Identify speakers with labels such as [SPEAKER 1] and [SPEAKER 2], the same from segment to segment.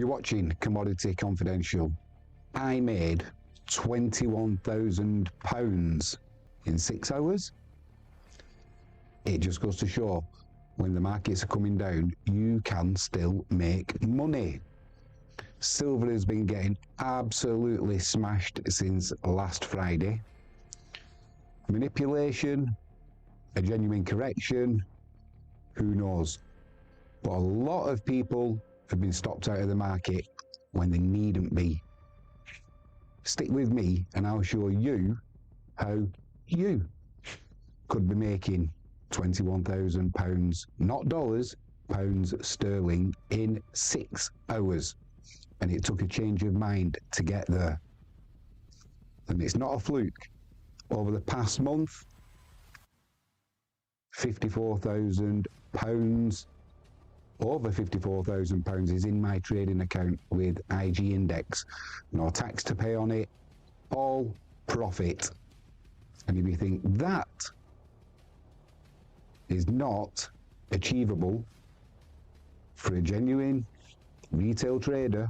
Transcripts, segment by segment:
[SPEAKER 1] You're watching Commodity Confidential. I made £21,000 in 6 hours. It just goes to show, when the markets are coming down, you can still make money. Silver has been getting absolutely smashed since last Friday. Manipulation, a genuine correction, who knows? But a lot of people have been stopped out of the market when they needn't be. Stick with me and I'll show you how you could be making £21,000, not dollars, pounds sterling, in 6 hours. And it took a change of mind to get there. And it's not a fluke. Over the past month, £54,000, over £54,000 is in my trading account with IG Index. No tax to pay on it, all profit. And if you think that is not achievable for a genuine retail trader,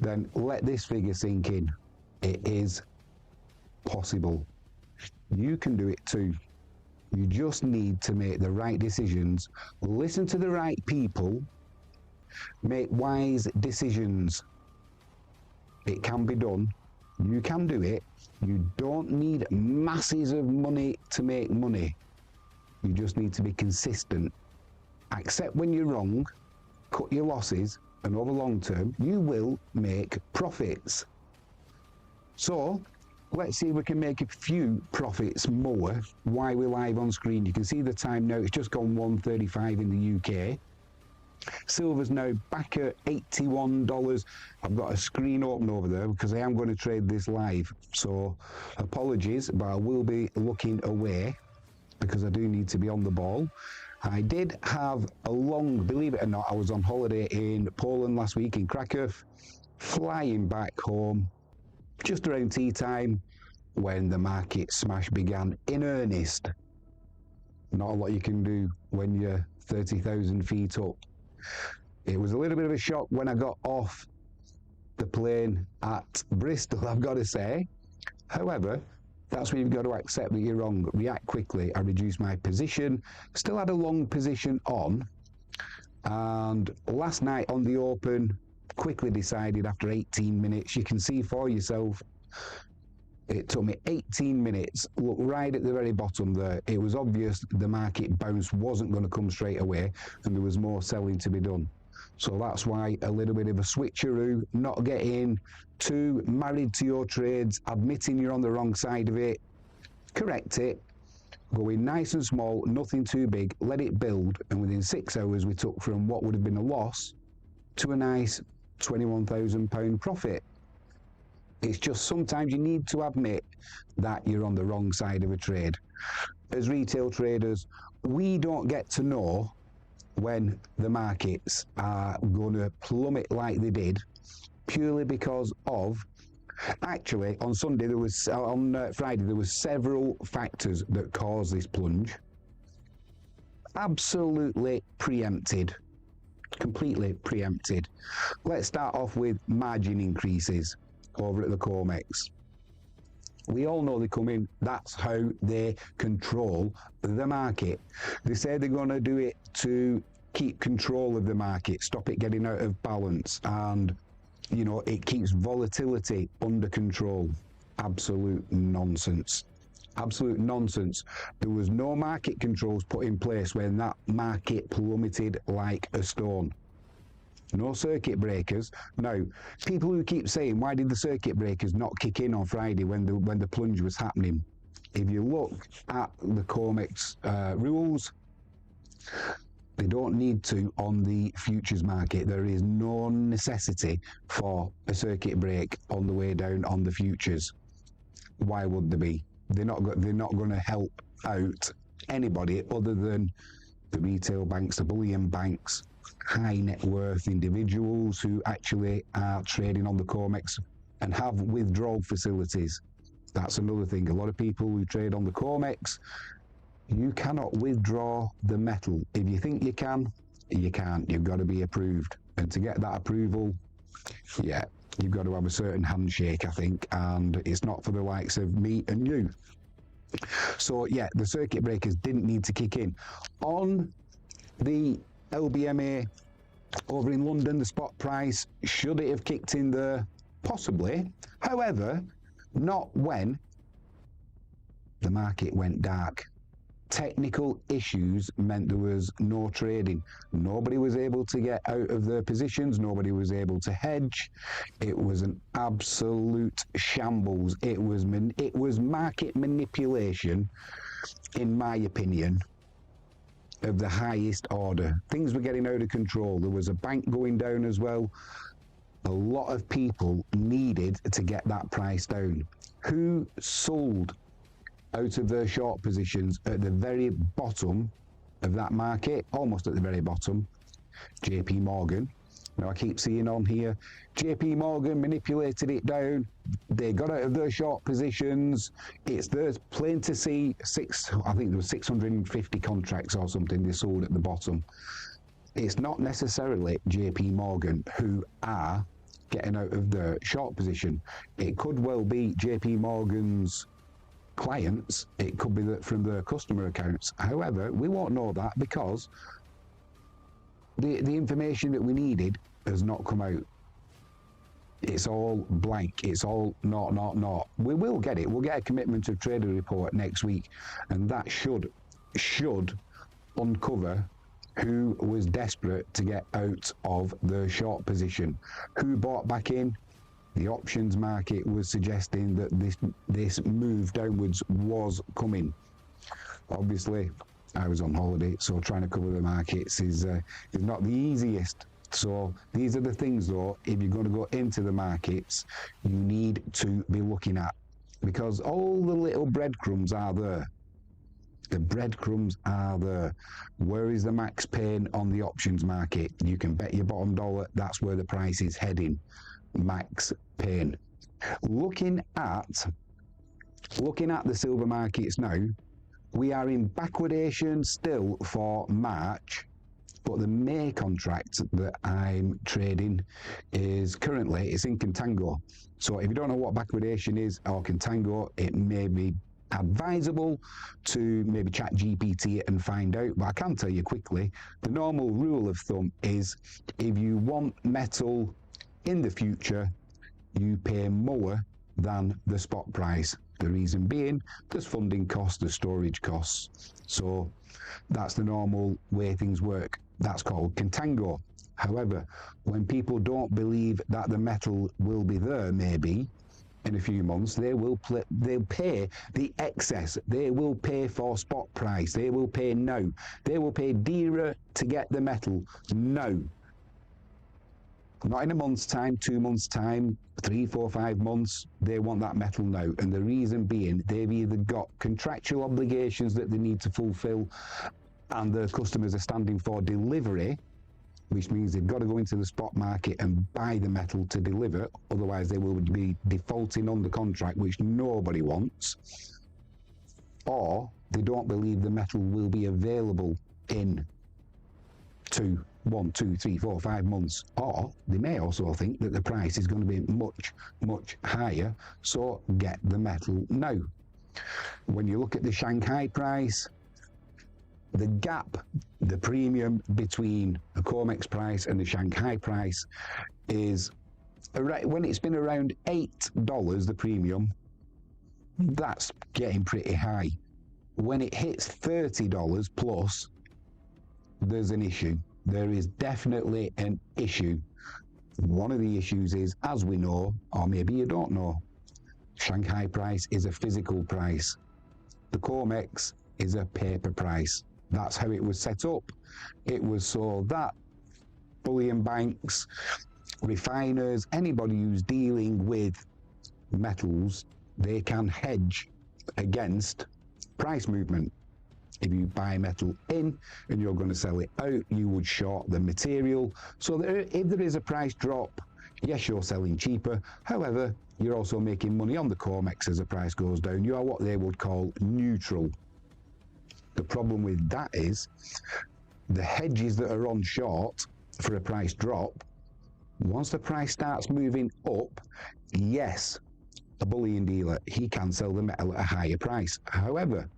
[SPEAKER 1] then let this figure sink in. It is possible. You can do it too. You just need to make the right decisions, listen to the right people, make wise decisions. It can be done. You can do it. You don't need masses of money to make money. You just need to be consistent. Accept when you're wrong, cut your losses, and over long term, you will make profits. So, let's see if we can make a few profits more while we're live on screen. You can see the time now, it's just gone 1:35 in the UK. Silver's now back at $81. I've got a screen open over there because I am going to trade this live. So apologies, but I will be looking away because I do need to be on the ball. I did have a long, believe it or not, I was on holiday in Poland last week in Krakow, flying back home just around tea time when the market smash began in earnest. Not a lot you can do when you're 30,000 feet up. It was a little bit of a shock when I got off the plane at Bristol, I've got to say. However, that's when you've got to accept that you're wrong, react quickly. I reduced my position, still had a long position on, and last night on the open, quickly decided after 18 minutes, you can see for yourself, it took me 18 minutes, look right at the very bottom there, it was obvious the market bounce wasn't going to come straight away and there was more selling to be done. So that's why a little bit of a switcheroo, not getting too married to your trades, admitting you're on the wrong side of it, correct it, go in nice and small, nothing too big, let it build, and within 6 hours we took from what would have been a loss to a nice £21,000 profit. It's just sometimes you need to admit that you're on the wrong side of a trade. As retail traders, we don't get to know when the markets are going to plummet like they did, purely because of, actually on Sunday there was, on Friday there was several factors that caused this plunge. Absolutely preempted, completely preempted. Let's start off with margin increases over at the COMEX. We all know they come in, that's how they control the market. They say they're going to do it to keep control of the market, stop it getting out of balance, and you know, it keeps volatility under control. Absolute nonsense. Absolute nonsense. There was no market controls put in place when that market plummeted like a stone. No circuit breakers. Now, people who keep saying, why did the circuit breakers not kick in on Friday when the plunge was happening? If you look at the COMEX rules, they don't need to on the futures market. There is no necessity for a circuit break on the way down on the futures. Why would there be? They're not going to help out anybody other than the retail banks, the bullion banks, high net worth individuals who actually are trading on the COMEX and have withdrawal facilities. That's another thing. A lot of people who trade on the COMEX, you cannot withdraw the metal. If you think you can, you can't. You've got to be approved. And to get that approval, yeah, you've got to have a certain handshake, I think, and it's not for the likes of me and you. So yeah, the circuit breakers didn't need to kick in. On the LBMA over in London, the spot price, should it have kicked in there? Possibly. However, not when the market went dark. Technical issues meant there was no trading. Nobody was able to get out of their positions. Nobody was able to hedge. It was an absolute shambles. It was market manipulation, in my opinion, of the highest order. Things were getting out of control. There was a bank going down as well. A lot of people needed to get that price down. Who sold out of their short positions at the very bottom of that market, almost at the very bottom? JP Morgan. Now I keep seeing on here, JP Morgan manipulated it down. They got out of their short positions. It's there plain to see. I think there was 650 contracts or something they sold at the bottom. It's not necessarily JP Morgan who are getting out of their short position. It could well be JP Morgan's clients. It could be that from their customer accounts. However, we won't know that because the information that we needed has not come out. It's all blank. It's all not. We will get it. We'll get a commitment of trader report next week, and that should uncover who was desperate to get out of the short position, who bought back in. The options market was suggesting that this move downwards was coming. Obviously, I was on holiday, so trying to cover the markets is not the easiest. So these are the things, though, if you're going to go into the markets, you need to be looking at, because all the little breadcrumbs are there. The breadcrumbs are there. Where is the max pain on the options market? You can bet your bottom dollar that's where the price is heading. Max pain. Looking at the silver markets now, we are in backwardation still for March, but the May contract that I'm trading is currently, it's in contango. So if you don't know what backwardation is or contango, it may be advisable to maybe chat GPT it and find out, but I can tell you quickly, the normal rule of thumb is if you want metal in the future, you pay more than the spot price. The reason being, there's funding costs, there's storage costs. So that's the normal way things work. That's called contango. However, when people don't believe that the metal will be there, maybe in a few months, they'll pay the excess. They will pay for spot price. They will pay now. They will pay dearer to get the metal now. Not in a month's time, 2 months' time, 3, 4, 5 months. They want that metal now. And the reason being, they've either got contractual obligations that they need to fulfill and their customers are standing for delivery, which means they've got to go into the spot market and buy the metal to deliver. Otherwise, they will be defaulting on the contract, which nobody wants. Or they don't believe the metal will be available in 1, 2, 3, 4, 5 months, or they may also think that the price is going to be much higher, so get the metal now. When you look at the Shanghai price, the gap, the premium between the COMEX price and the Shanghai price is, when it's been around $8, the premium, that's getting pretty high. When it hits $30 plus, there's an issue. There is definitely an issue. One of the issues is, as we know, or maybe you don't know, Shanghai price is a physical price. The COMEX is a paper price. That's how it was set up. It was so that bullion banks, refiners, anybody who's dealing with metals, they can hedge against price movement. If you buy metal in and you're going to sell it out, you would short the material. So if there is a price drop, yes, you're selling cheaper. However, you're also making money on the COMEX as the price goes down. You are what they would call neutral. The problem with that is the hedges that are on short for a price drop. Once the price starts moving up, yes, a bullion dealer, he can sell the metal at a higher price. However,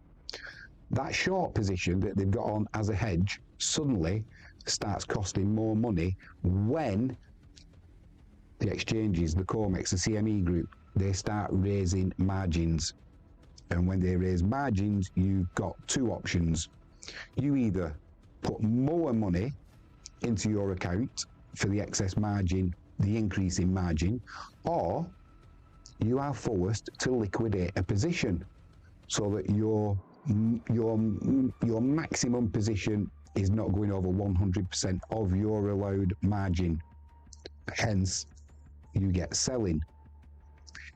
[SPEAKER 1] that short position that they've got on as a hedge suddenly starts costing more money when the exchanges, the COMEX, the CME group, they start raising margins. And when they raise margins, you've got two options. You either put more money into your account for the excess margin, the increase in margin, or you are forced to liquidate a position so that your maximum position is not going over 100% of your allowed margin. Hence, you get selling.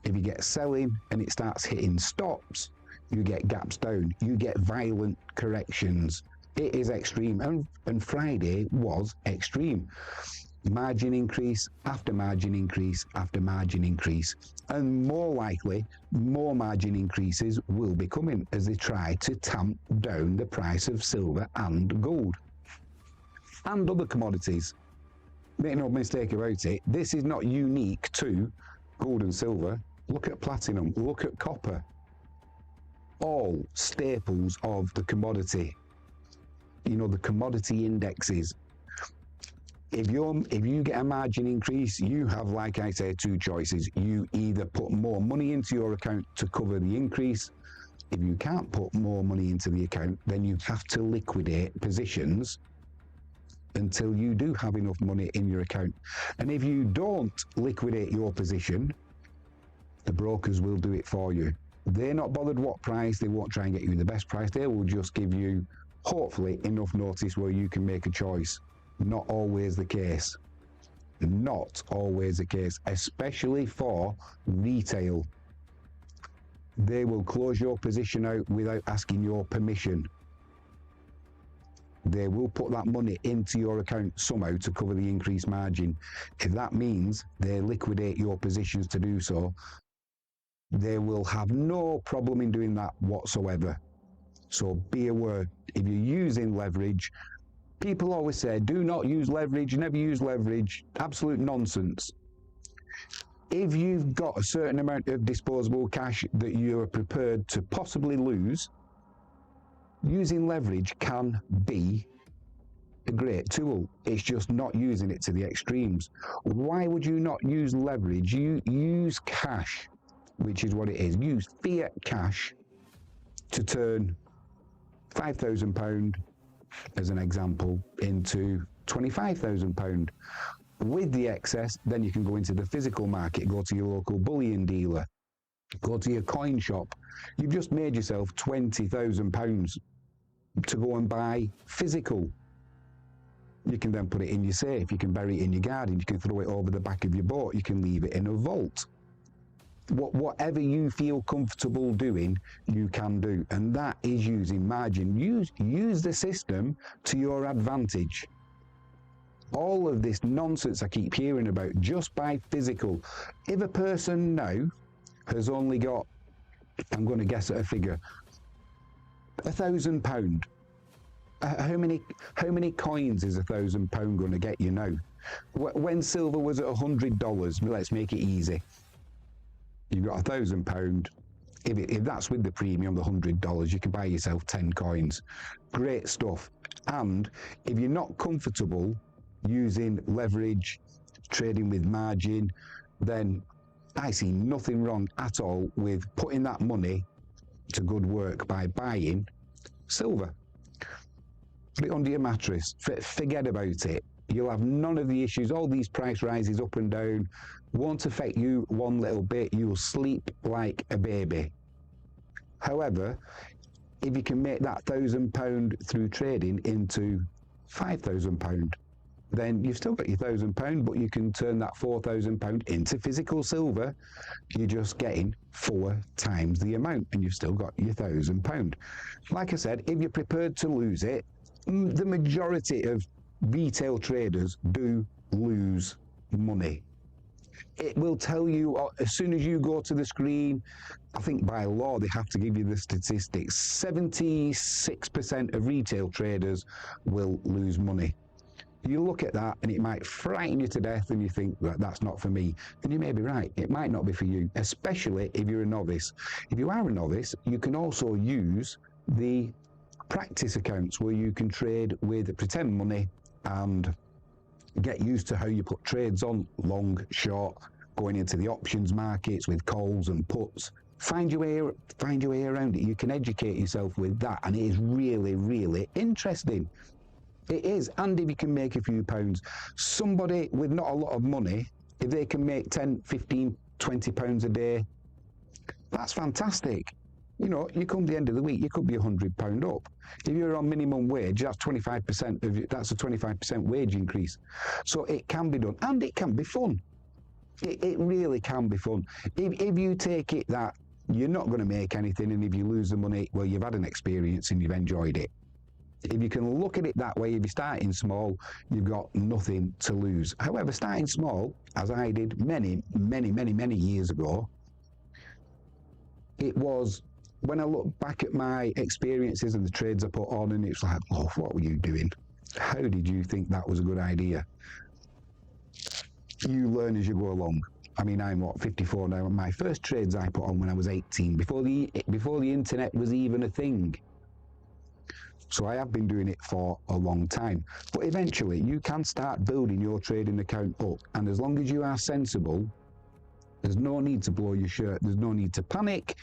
[SPEAKER 1] If you get selling and it starts hitting stops, you get gaps down, you get violent corrections. It is extreme, and Friday was extreme. Margin increase after margin increase after margin increase, and more likely more margin increases will be coming as they try to tamp down the price of silver and gold and other commodities. Make no mistake about it, this is not unique to gold and silver. Look at platinum, look at copper, all staples of the commodity, the commodity indexes. If you get a margin increase, you have, like I say, two choices. You either put more money into your account to cover the increase. If you can't put more money into the account, then you have to liquidate positions until you do have enough money in your account. And if you don't liquidate your position, the brokers will do it for you. They're not bothered what price, they won't try and get you the best price. They will just give you, hopefully, enough notice where you can make a choice. Not always the case. Not always the case, especially for retail. They will close your position out without asking your permission. They will put that money into your account somehow to cover the increased margin. If that means they liquidate your positions to do so, they will have no problem in doing that whatsoever. So be aware, if you're using leverage, people always say, do not use leverage, never use leverage. Absolute nonsense. If you've got a certain amount of disposable cash that you're prepared to possibly lose, using leverage can be a great tool. It's just not using it to the extremes. Why would you not use leverage? You use cash, which is what it is. Use fiat cash to turn £5,000, as an example, into £25,000. With the excess, then you can go into the physical market, go to your local bullion dealer, go to your coin shop. You've just made yourself £20,000 to go and buy physical. You can then put it in your safe, you can bury it in your garden, you can throw it over the back of your boat, you can leave it in a vault. Whatever you feel comfortable doing, you can do, and that is using margin. Use the system to your advantage. All of this nonsense I keep hearing about, just buy physical. If a person now has only got, I'm going to guess at a figure, £1,000, how many coins is £1,000 going to get you now? When silver was at $100, let's make it easy. You've got £1,000. If that's with the premium, the $100, you can buy yourself 10 coins. Great stuff. And if you're not comfortable using leverage, trading with margin, then I see nothing wrong at all with putting that money to good work by buying silver. Put it under your mattress. Forget about it. You'll have none of the issues. All these price rises up and down won't affect you one little bit. You'll sleep like a baby. However, if you can make that £1,000 through trading into £5,000, then you've still got your £1,000, but you can turn that £4,000 into physical silver. You're just getting 4 times the amount, and you've still got your £1,000. Like I said, if you're prepared to lose it, the majority of retail traders do lose money. It will tell you as soon as you go to the screen. I think by law they have to give you the statistics. 76% of retail traders will lose money. You look at that and it might frighten you to death and you think that that's not for me. Then you may be right. It might not be for you, especially if you're a novice. If you are a novice, you can also use the practice accounts where you can trade with pretend money and get used to how you put trades on, long, short, going into the options markets with calls and puts. Find your way around it. You can educate yourself with that, and it is really, really interesting. It is. And if you can make a few pounds, somebody with not a lot of money, if they can make 10, 15, 20 pounds a day, that's fantastic. You know, you come the end of the week, you could be £100 up. If you're on minimum wage, that's 25% that's a 25% wage increase. So it can be done, and it can be fun. It really can be fun. If you take it that you're not going to make anything, and if you lose the money, well, you've had an experience and you've enjoyed it. If you can look at it that way, if you're starting small, you've got nothing to lose. However, starting small, as I did many years ago, it was, when I look back at my experiences and the trades I put on, and it's like, oh, what were you doing? How did you think that was a good idea? You learn as you go along. I mean, I'm 54 now, and my first trades I put on when I was 18, before the internet was even a thing. So I have been doing it for a long time. But eventually, you can start building your trading account up, and as long as you are sensible, there's no need to blow your shirt. There's no need to panic.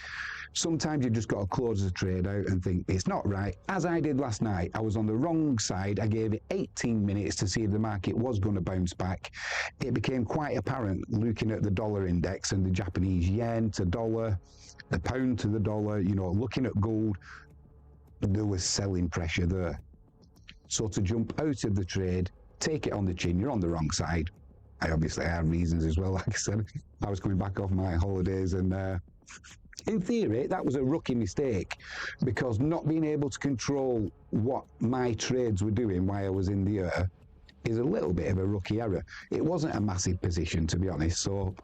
[SPEAKER 1] Sometimes you've just got to close the trade out and think, it's not right. As I did last night, I was on the wrong side. I gave it 18 minutes to see if the market was going to bounce back. It became quite apparent looking at the dollar index and the Japanese yen to dollar, the pound to the dollar, you know, looking at gold, there was selling pressure there. So to jump out of the trade, take it on the chin, you're on the wrong side. I obviously have reasons as well. Like I said, I was coming back off my holidays, and in theory, that was a rookie mistake, because not being able to control what my trades were doing while I was in the air is a little bit of a rookie error. It wasn't a massive position, to be honest, so,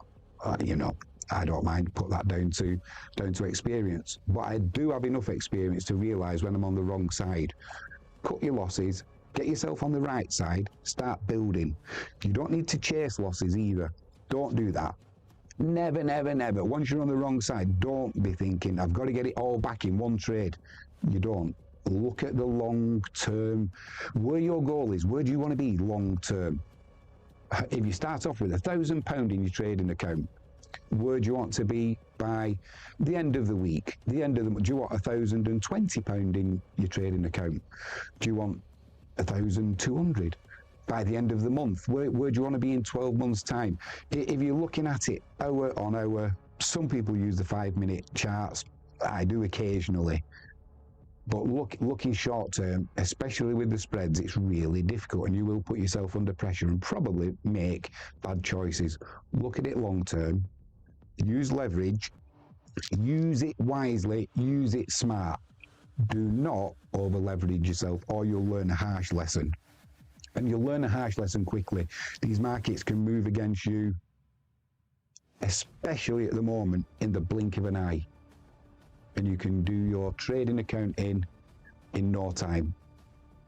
[SPEAKER 1] you know, I don't mind put that down to experience. But I do have enough experience to realise when I'm on the wrong side. Cut your losses, get yourself on the right side, start building. You don't need to chase losses either. Don't do that. Never, never, never. Once you're on the wrong side, don't be thinking, I've got to get it all back in one trade. You don't. Look at the long term, where your goal is. Where do you want to be long term? If you start off with £1,000 in your trading account, where do you want to be by the end of the week, the end of the month? Do you want £1,020 in your trading account? Do you want 1,200 by the end of the month? Where do you want to be in 12 months' time? If you're looking at it hour on hour, some people use the 5-minute charts. I do occasionally. But looking short term, especially with the spreads, it's really difficult, and you will put yourself under pressure and probably make bad choices. Look at it long term. Use leverage. Use it wisely. Use it smart. Do not over leverage yourself, or you'll learn a harsh lesson. And you'll learn a harsh lesson quickly. These markets can move against you, especially at the moment, in the blink of an eye. And you can do your trading account in no time,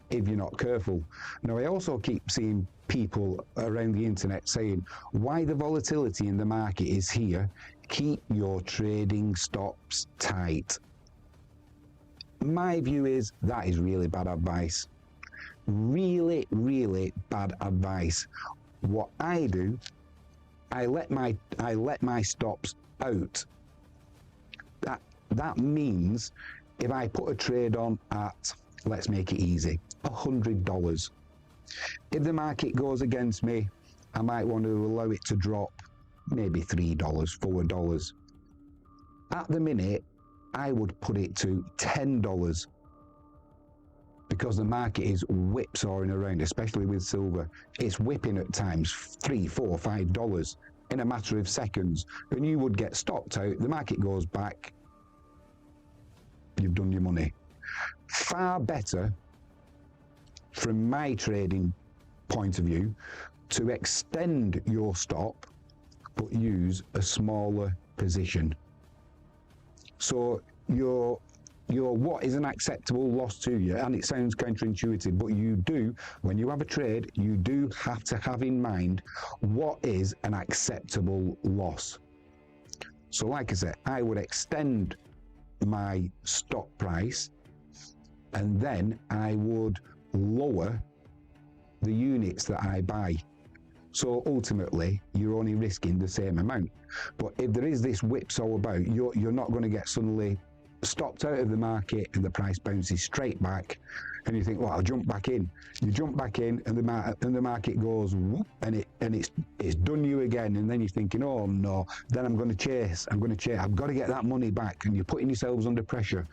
[SPEAKER 1] if you're not careful. Now, I also keep seeing people around the internet saying, why the volatility in the market is here, keep your trading stops tight. My view is that is really bad advice. Really, really bad advice. What I do, I let my stops out. That means if I put a trade on at, let's make it easy, $100. If the market goes against me, I might want to allow it to drop maybe $3, $4. At the minute, I would put it to $10, because the market is whipsawing around, especially with silver. It's whipping at times $3, $4, $5 in a matter of seconds, and you would get stopped out. The market goes back. You've done your money. Far better, from my trading point of view, to extend your stop but use a smaller position. So your what is an acceptable loss to you, and it sounds counterintuitive, but you do, when you have a trade, you do have to have in mind what is an acceptable loss. So like I said, I would extend my stop price, and then I would lower the units that I buy. So ultimately, you're only risking the same amount. But if there is this whipsaw about, you're not going to get suddenly stopped out of the market and the price bounces straight back, and you think, well, I'll jump back in. You jump back in, and the market goes whoop, and it's done you again, and then you're thinking, oh no, then I'm going to chase. I've got to get that money back, and you're putting yourselves under pressure.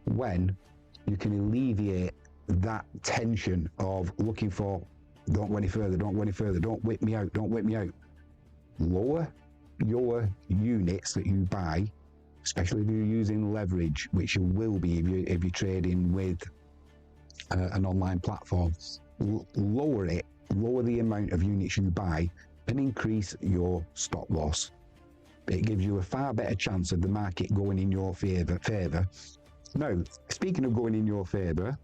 [SPEAKER 1] When you can alleviate that tension of looking for, don't go any further, don't go any further, don't whip me out, don't whip me out. Lower your units that you buy, especially if you're using leverage, which you will be if you're trading with an online platform. Lower it, lower the amount of units you buy, and increase your stop loss. It gives you a far better chance of the market going in your favour. Now, speaking of going in your favour,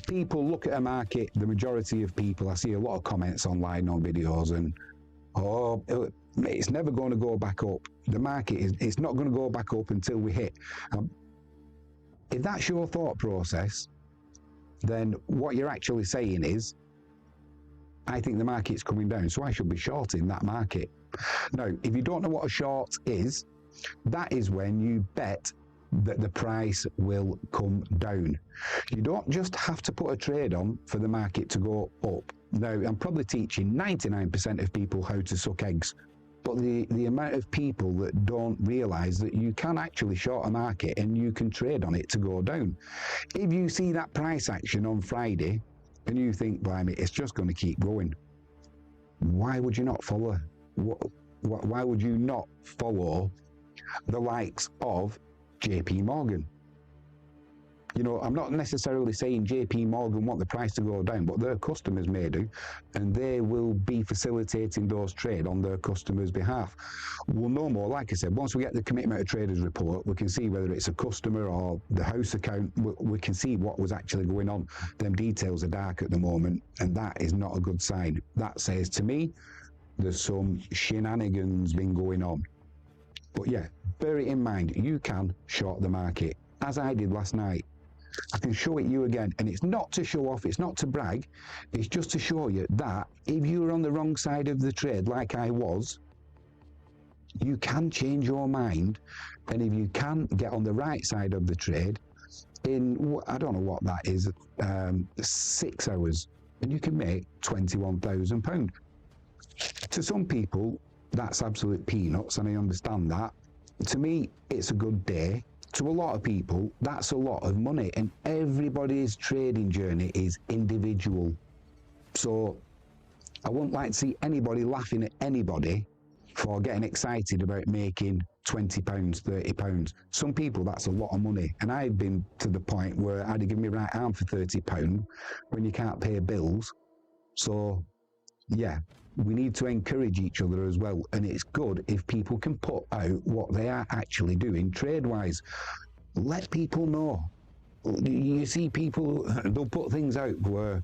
[SPEAKER 1] people look at a market, the majority of people, I see a lot of comments online on videos, and it's never going to go back up. The market it's not going to go back up until we hit. If that's your thought process, then what you're actually saying is, I think the market's coming down, so I should be shorting that market. Now, if you don't know what a short is, that is when you bet that the price will come down. You don't just have to put a trade on for the market to go up. Now, I'm probably teaching 99% of people how to suck eggs, but the amount of people that don't realise that you can actually short a market and you can trade on it to go down. If you see that price action on Friday and you think, blimey, it's just going to keep going, why would you not follow? Why would you not follow the likes of JP Morgan? You know, I'm not necessarily saying JP Morgan want the price to go down, but their customers may do, and they will be facilitating those trades on their customers' behalf. We'll know more, like I said, once we get the commitment of traders report, we can see whether it's a customer or the house account. We can see what was actually going on. Them details are dark at the moment, and that is not a good sign. That says to me, there's some shenanigans been going on. But yeah, bear it in mind, you can short the market, as I did last night. I can show it you again, and it's not to show off, it's not to brag, it's just to show you that if you're on the wrong side of the trade like I was, you can change your mind, and if you can get on the right side of the trade in, I don't know what that is, 6 hours, and you can make £21,000. To some people, that's absolute peanuts, and I understand that. To me, it's a good day. To a lot of people, that's a lot of money, and everybody's trading journey is individual. So I wouldn't like to see anybody laughing at anybody for getting excited about making £20, £30. Some people, that's a lot of money, and I've been to the point where I'd have given my right arm for £30 when you can't pay bills. So yeah, we need to encourage each other as well, and it's good if people can put out what they are actually doing trade-wise. Let people know. You see people, they'll put things out where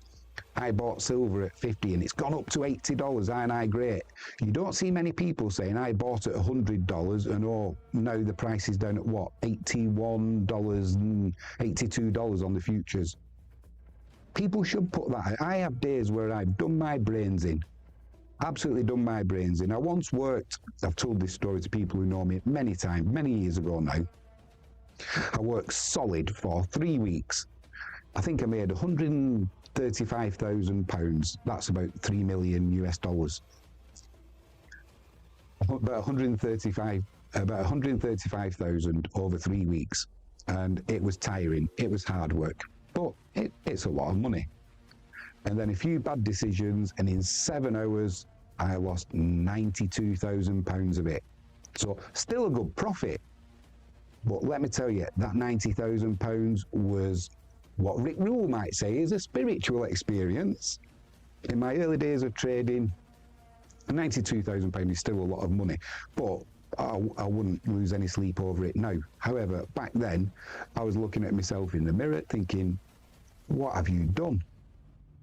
[SPEAKER 1] I bought silver at 50 and it's gone up to $80, aren't I great? You don't see many people saying I bought at $100 and oh, now the price is down at what, $81 and $82 on the futures. People should put that out. I have days where I've done my brains in. Absolutely done my brains in. I once worked, I've told this story to people who know me many times, many years ago now. I worked solid for 3 weeks. I think I made £135,000. That's about $3 million US dollars. About 135,000 over 3 weeks. And it was tiring. It was hard work. But it's a lot of money. And then a few bad decisions, and in 7 hours, I lost £92,000 of it. So still a good profit. But let me tell you, that £90,000 was what Rick Rule might say is a spiritual experience. In my early days of trading, £92,000 is still a lot of money. But I wouldn't lose any sleep over it now. However, back then, I was looking at myself in the mirror thinking, what have you done?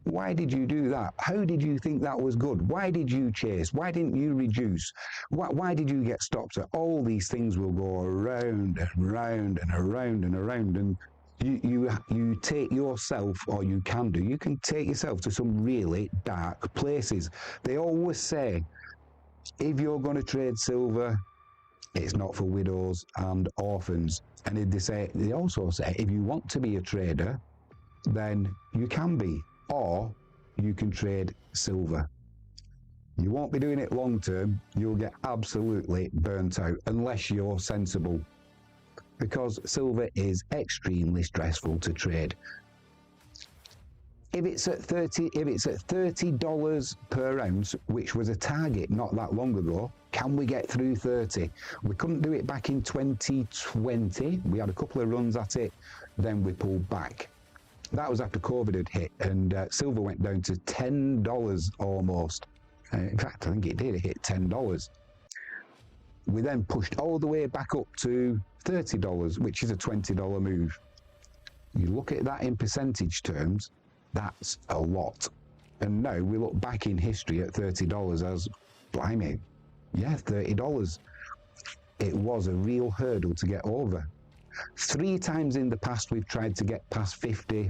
[SPEAKER 1] Why did you do that? How did you think that was good? Why did you chase? Why didn't you reduce? Why did you get stopped? All these things will go around and round and around and around, and you take yourself, or you can take yourself to some really dark places. They always say, if you're going to trade silver, it's not for widows and orphans. And they also say, if you want to be a trader, then you can be, or you can trade silver. You won't be doing it long term. You'll get absolutely burnt out unless you're sensible, because silver is extremely stressful to trade. If it's at $30 per ounce, which was a target not that long ago, can we get through 30? We couldn't do it back in 2020. We had a couple of runs at it, then we pulled back. That was after COVID had hit, and silver went down to $10 almost. In fact, I think it did hit $10. We then pushed all the way back up to $30, which is a $20 move. You look at that in percentage terms, that's a lot. And now we look back in history at $30 as, blimey, yeah, $30. It was a real hurdle to get over. 3 times in the past we've tried to get past 50.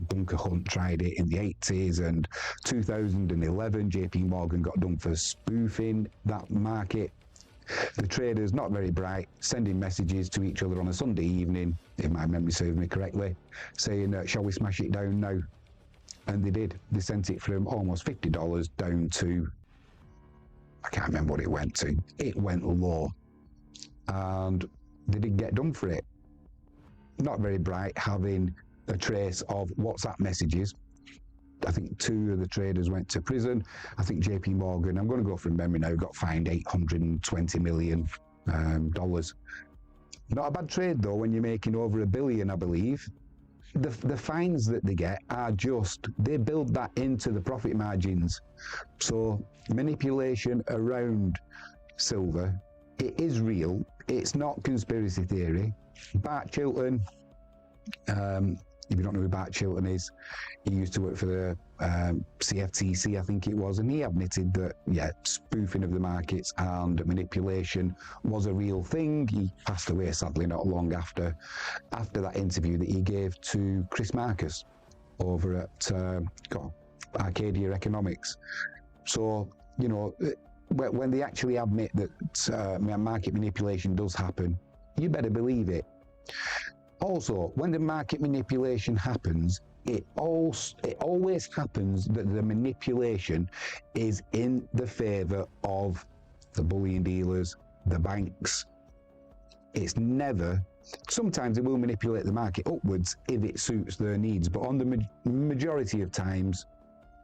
[SPEAKER 1] Bunker Hunt tried it in the 80s, and 2011 JP Morgan got done for spoofing that market. The traders, not very bright, sending messages to each other on a Sunday evening, if my memory serves me correctly, saying, shall we smash it down now? And they did. They sent it from almost $50 down to, I can't remember what it went to. It went low. And they didn't get done for it. Not very bright, having a trace of WhatsApp messages. I think 2 of the traders went to prison. I think JP Morgan, I'm going to go from memory now, got fined $820 million. Not a bad trade though when you're making over $1 billion, I believe. The fines that they get are just, they build that into the profit margins. So manipulation around silver, it is real. It's not conspiracy theory. Bart Chilton, if you don't know who Bart Chilton is, he used to work for the CFTC, I think it was, and he admitted that, yeah, spoofing of the markets and manipulation was a real thing. He passed away, sadly, not long after that interview that he gave to Chris Marcus over at Arcadia Economics. So, you know, when they actually admit that market manipulation does happen, you better believe it. Also, when the market manipulation happens, it always happens that the manipulation is in the favour of the bullion dealers, the banks. It's never, sometimes they will manipulate the market upwards if it suits their needs, but on the majority of times,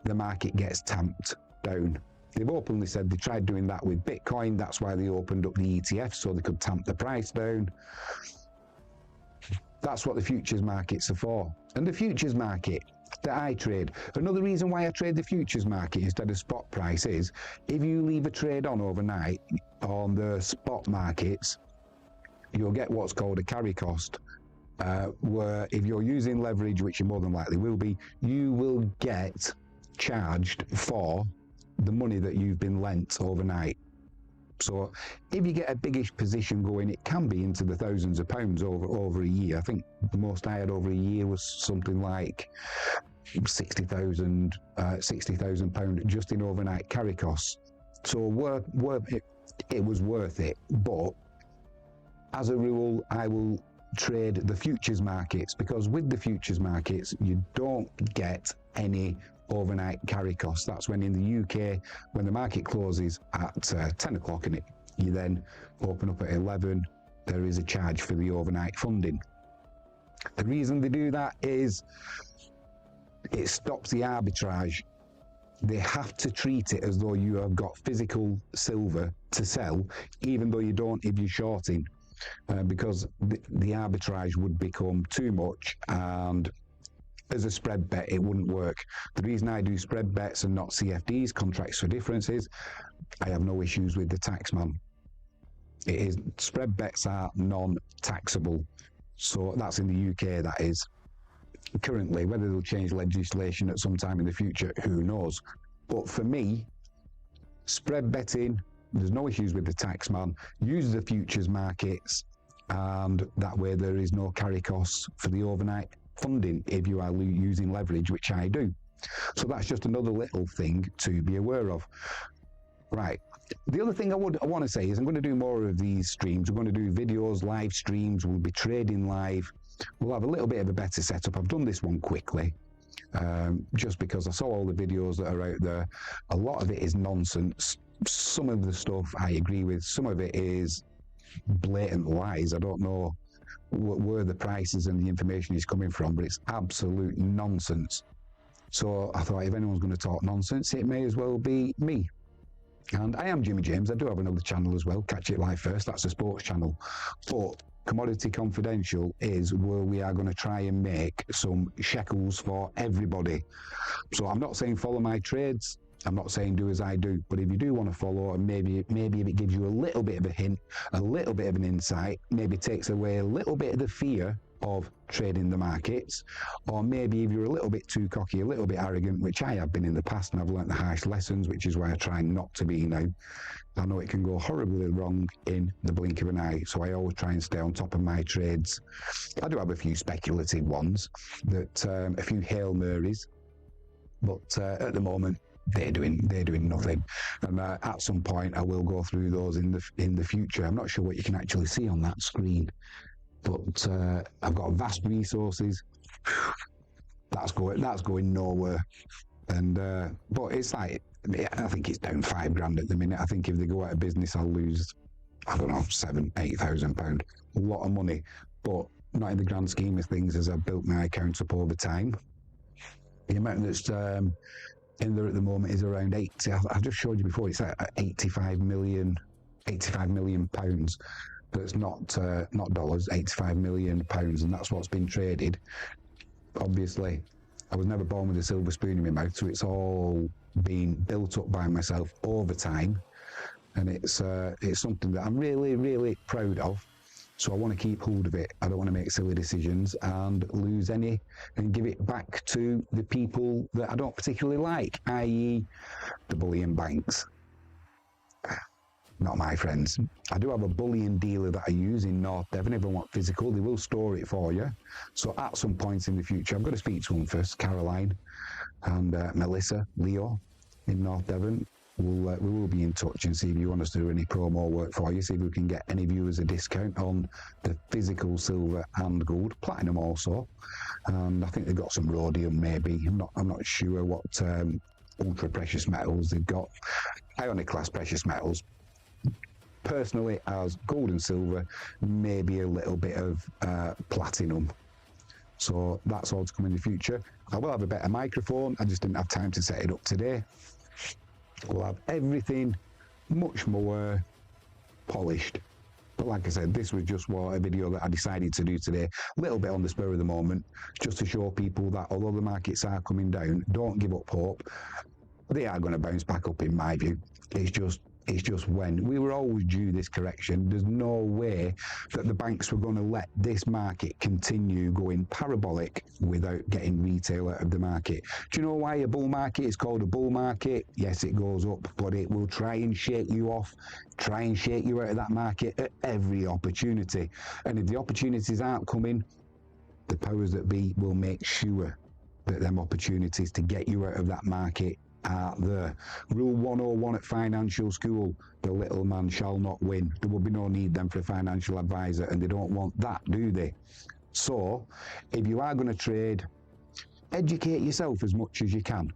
[SPEAKER 1] the market gets tamped down. They've openly said they tried doing that with Bitcoin. That's why they opened up the ETF, so they could tamp the price down. That's what the futures markets are for. And the futures market that I trade, another reason why I trade the futures market instead of spot price is, if you leave a trade on overnight on the spot markets, you'll get what's called a carry cost, where if you're using leverage, which you more than likely will be, you will get charged for the money that you've been lent overnight. So if you get a biggish position going, it can be into the thousands of pounds over a year. I think the most I had over a year was something like £60,000 just in overnight carry costs. So it was worth it. But as a rule, I will trade the futures markets, because with the futures markets, you don't get any overnight carry costs. That's when in the UK, when the market closes at 10 o'clock and you then open up at 11, there is a charge for the overnight funding. The reason they do that is it stops the arbitrage. They have to treat it as though you have got physical silver to sell, even though you don't if you're shorting, because the arbitrage would become too much, and as a spread bet, it wouldn't work. The reason I do spread bets and not CFDs, contracts for difference, is I have no issues with the tax man. It is, spread bets are non-taxable. So that's in the UK, that is. Currently, whether they'll change legislation at some time in the future, who knows. But for me, spread betting, there's no issues with the tax man. Use the futures markets, and that way there is no carry costs for the overnight funding if you are using leverage, which I do. So that's just another little thing to be aware of. Right. The other thing I want to say is I'm going to do more of these streams. We're going to do videos, live streams. We'll be trading live. We'll have a little bit of a better setup. I've done this one quickly, just because I saw all the videos that are out there. A lot of it is nonsense. Some of the stuff I agree with. Some of it is blatant lies. I don't know where the prices and the information is coming from, but it's absolute nonsense. So I thought if anyone's going to talk nonsense, it may as well be me. And I am Jimmy James. I do have another channel as well, Catch It Live First. That's a sports channel. But Commodity Confidential is where we are going to try and make some shekels for everybody. So I'm not saying follow my trades. I'm not saying do as I do. But if you do want to follow, and maybe if it gives you a little bit of a hint, a little bit of an insight, maybe takes away a little bit of the fear of trading the markets, or maybe if you're a little bit too cocky, a little bit arrogant, which I have been in the past, and I've learnt the harsh lessons, which is why I try not to be now. I know it can go horribly wrong in the blink of an eye, so I always try and stay on top of my trades. I do have a few speculative ones, that a few Hail Marys, but at the moment they're doing nothing, and at some point I will go through those in the future. I'm not sure what you can actually see on that screen, but I've got vast resources. That's going nowhere. And but it's like, I think it's down £5,000 at the minute. I think if they go out of business, I'll lose, I don't know, £7,000-8,000. A lot of money, but not in the grand scheme of things, as I've built my account up over time. The amount that's in there at the moment is around 80. I've just showed you before. It's at 85 million pounds. That's not dollars, 85 million pounds, and that's what's been traded. Obviously, I was never born with a silver spoon in my mouth, so it's all been built up by myself over time, and it's something that I'm really, really proud of. So I want to keep hold of it. I don't want to make silly decisions and lose any, and give it back to the people that I don't particularly like, i.e. the bullion banks. Not my friends. I do have a bullion dealer that I use in North Devon. If I want physical, they will store it for you. So at some point in the future, I've got to speak to them first, Caroline and Melissa, Leo in North Devon. We will be in touch and see if you want us to do any promo work for you, see if we can get any viewers a discount on the physical silver and gold, platinum also. And I think they've got some rhodium maybe. I'm not sure what ultra precious metals they've got. Ionic class precious metals. Personally, as gold and silver, maybe a little bit of platinum. So that's all to come in the future. I will have a better microphone. I just didn't have time to set it up today. We'll have everything much more polished. But like I said, this was just a video that I decided to do today, a little bit on the spur of the moment, just to show people that although the markets are coming down, don't give up hope. They are going to bounce back up, in my view. It's just when. We were always due this correction. There's no way that the banks were going to let this market continue going parabolic without getting retail out of the market. Do you know why a bull market is called a bull market? Yes, it goes up, but it will try and shake you off, try and shake you out of that market at every opportunity. And if the opportunities aren't coming, the powers that be will make sure that them opportunities to get you out of that market are there. Rule 101 at financial school: the little man shall not win. There will be no need then for a financial advisor, and they don't want that, do they? So if you are going to trade, educate yourself as much as you can.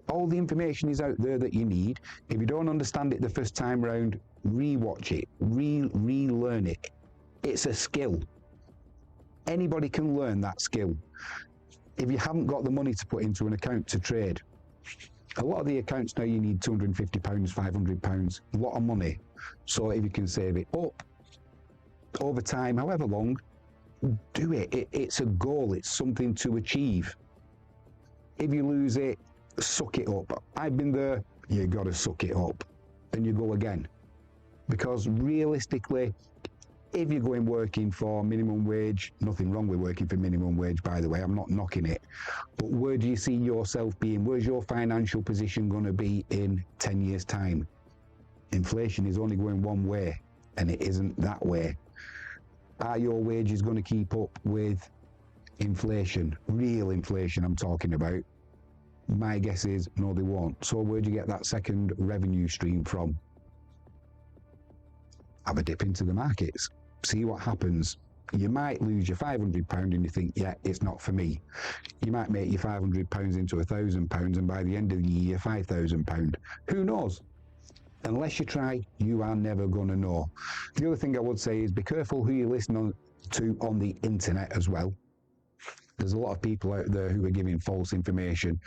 [SPEAKER 1] All the information is out there that you need. If you don't understand it the first time round, re-watch it, relearn it. It's a skill. Anybody can learn that skill. If you haven't got the money to put into an account to trade, a lot of the accounts now you need £250, £500, a lot of money. So if you can save it up over time, however long, do it. It's a goal, it's something to achieve. If you lose it, suck it up. I've been there. You got to suck it up, and you go again. Because realistically, if you're going working for minimum wage, nothing wrong with working for minimum wage, by the way, I'm not knocking it, but where do you see yourself being? Where's your financial position going to be in 10 years' time? Inflation is only going one way, and it isn't that way. Are your wages going to keep up with inflation? Real inflation I'm talking about. My guess is no, they won't. So where do you get that second revenue stream from? Have a dip into the markets, see what happens. You might lose your £500 and you think, yeah, it's not for me. You might make your £500 into £1,000, and by the end of the year, £5,000. Who knows? Unless you try, you are never going to know. The other thing I would say is be careful who you listen to on the internet as well. There's a lot of people out there who are giving false information.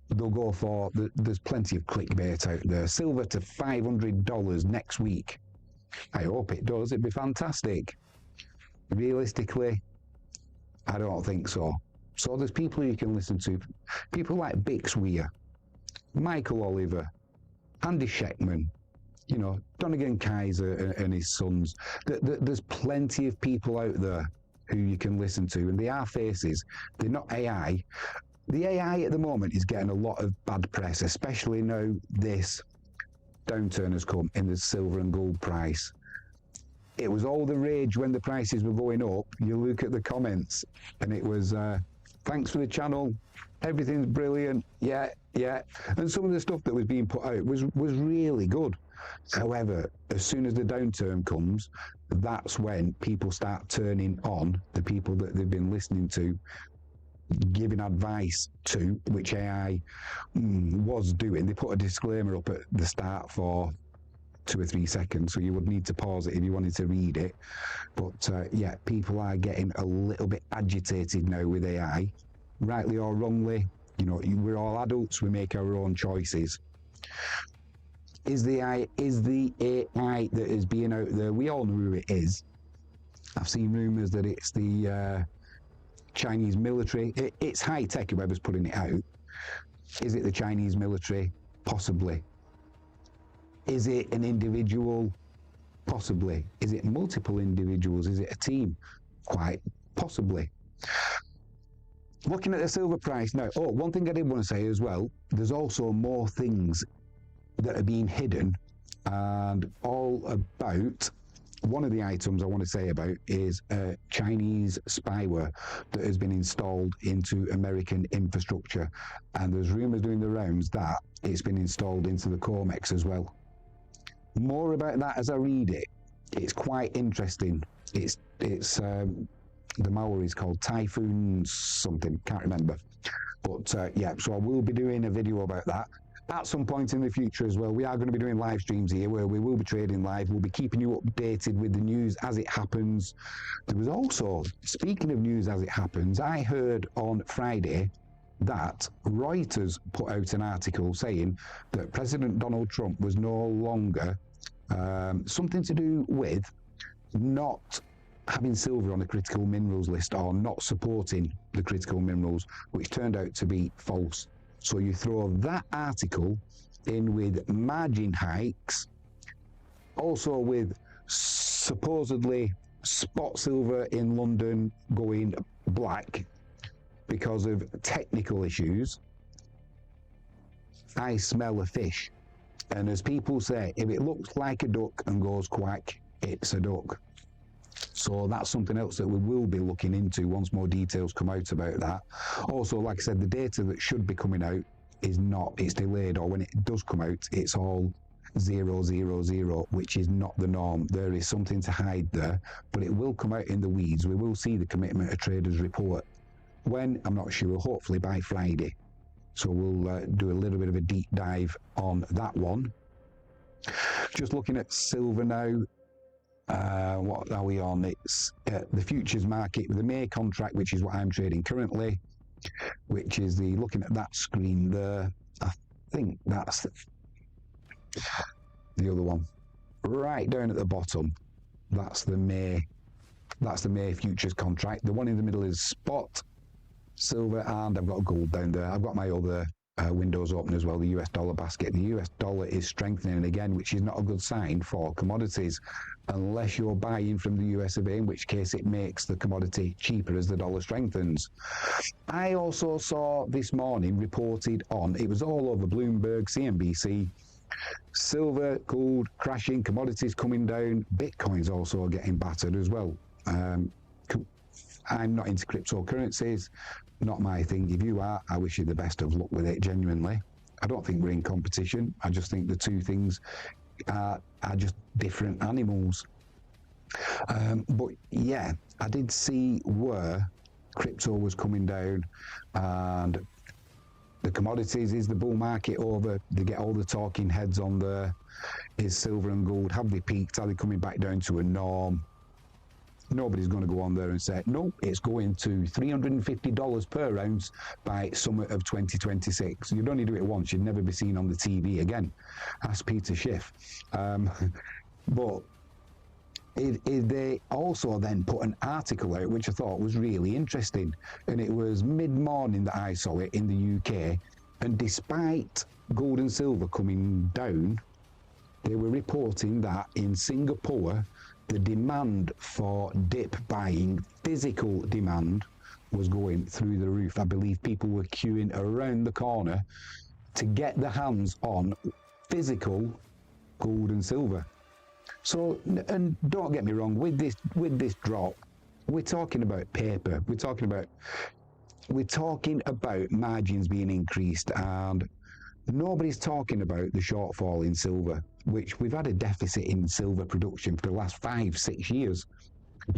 [SPEAKER 1] They'll go for, there's plenty of clickbait out there. Silver to $500 next week. I hope it does. It'd be fantastic. Realistically, I don't think so. So there's people you can listen to. People like Bix Weir, Michael Oliver, Andy Sheckman, you know, Donegan Kaiser and his sons. There's plenty of people out there who you can listen to, and they are faces. They're not AI. The AI at the moment is getting a lot of bad press, especially now this downturn has come in the silver and gold price. It was all the rage when the prices were going up. You look at the comments and it was, thanks for the channel, everything's brilliant, yeah. And some of the stuff that was being put out was really good. However, as soon as the downturn comes, that's when people start turning on the people that they've been listening to, giving advice to, which AI was doing. They put a disclaimer up at the start for 2 or 3 seconds, so you would need to pause it if you wanted to read it. But yeah, people are getting a little bit agitated now with AI, rightly or wrongly. You know, we're all adults, we make our own choices. Is the AI that is being out there, we all know who it is. I've seen rumours that it's the Chinese military. It's high tech, whoever's putting it out. Is it the Chinese military? Possibly. Is it an individual? Possibly. Is it multiple individuals? Is it a team? Quite possibly. Looking at the silver price now, one thing I did want to say as well, there's also more things that are being hidden, and all about, one of the items I want to say about is Chinese spyware that has been installed into American infrastructure, and there's rumours doing the rounds that it's been installed into the COMEX as well. More about that as I read it. It's quite interesting. It's the malware is called Typhoon something, can't remember. But yeah, so I will be doing a video about that at some point in the future as well. We are going to be doing live streams here where we will be trading live. We'll be keeping you updated with the news as it happens. There was also, speaking of news as it happens, I heard on Friday that Reuters put out an article saying that President Donald Trump was no longer something to do with not having silver on the critical minerals list, or not supporting the critical minerals, which turned out to be false. So you throw that article in with margin hikes, also with supposedly spot silver in London going black because of technical issues. I smell a fish. And as people say, if it looks like a duck and goes quack, it's a duck. So that's something else that we will be looking into once more details come out about that. Also, like I said, the data that should be coming out is not, it's delayed, or when it does come out, it's all 000, which is not the norm. There is something to hide there, but it will come out in the weeds. We will see the commitment of traders report. When, I'm not sure, hopefully by Friday. So we'll do a little bit of a deep dive on that one. Just looking at silver now. What are we on? It's the futures market with the May contract, which is what I'm trading currently, which is the, looking at that screen there, I think that's the other one. Right down at the bottom, that's the May futures contract. The one in the middle is spot silver, and I've got gold down there. I've got my other windows open as well, the US dollar basket. The US dollar is strengthening again, which is not a good sign for commodities, unless you're buying from the US of A, in which case it makes the commodity cheaper as the dollar strengthens. I also saw this morning reported on, it was all over Bloomberg, CNBC, silver, gold crashing, commodities coming down, Bitcoin's also getting battered as well. I'm not into cryptocurrencies, not my thing. If you are, I wish you the best of luck with it, genuinely. I don't think we're in competition. I just think the two things are just different animals. But yeah, I did see where crypto was coming down, and the commodities, is the bull market over? They get all the talking heads on there. Is silver and gold, have they peaked? Are they coming back down to a norm? Nobody's going to go on there and say, no, it's going to $350 per ounce by summer of 2026. You'd only do it once. You'd never be seen on the TV again. Ask Peter Schiff. But they also then put an article out, which I thought was really interesting. And it was mid-morning that I saw it in the UK. And despite gold and silver coming down, they were reporting that in Singapore, the demand for dip buying, physical demand, was going through the roof. I believe people were queuing around the corner to get their hands on physical gold and silver. So, and don't get me wrong, with this drop, we're talking about paper. We're talking about margins being increased, and nobody's talking about the shortfall in silver, which we've had a deficit in silver production for the last 5-6 years.